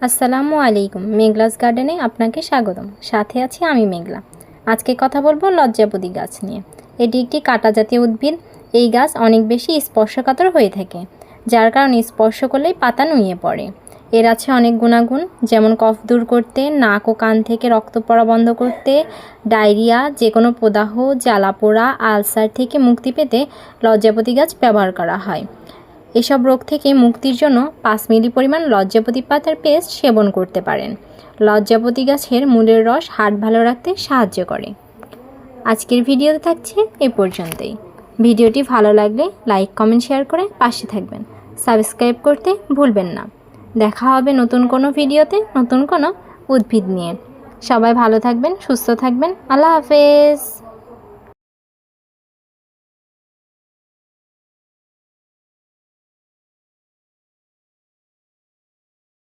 আসসালামু আলাইকুম। মেঘলাস গার্ডেনে আপনাকে স্বাগতম। সাথে আছি আমি মেঘলা। আজকে কথা বলবো লজ্জাপতি গাছ নিয়ে। এটি একটি কাঁটা জাতীয় উদ্ভিদ। এই গাছ অনেক বেশি স্পর্শকাতর হয়ে থাকে, যার কারণে স্পর্শ করলেই পাতা নুয়ে পড়ে। এর আছে অনেক গুণাগুণ, যেমন কফ দূর করতে, নাক ও কান থেকে রক্ত পড়া বন্ধ করতে, ডায়রিয়া, যে কোনো প্রদাহ, জ্বালাপোড়া, আলসার থেকে মুক্তি পেতে লজ্জাপতি গাছ ব্যবহার করা হয়। এসব রোগ থেকে মুক্তির জন্য 5 মিলি পরিমাণ লজ্জাপতি পাতার পেস্ট সেবন করতে পারেন। লজ্জাপতি গাছের মূলের রস হার্ট ভালো রাখতে সাহায্য করে। আজকের ভিডিওতে থাকছে এ পর্যন্তই। ভিডিওটি ভালো লাগলে লাইক, কমেন্ট, শেয়ার করে পাশে থাকবেন। সাবস্ক্রাইব করতে ভুলবেন না। দেখা হবে নতুন কোনো ভিডিওতে নতুন কোনো উদ্ভিদ নিয়ে। সবাই ভালো থাকবেন, সুস্থ থাকবেন। আল্লাহ হাফেজ।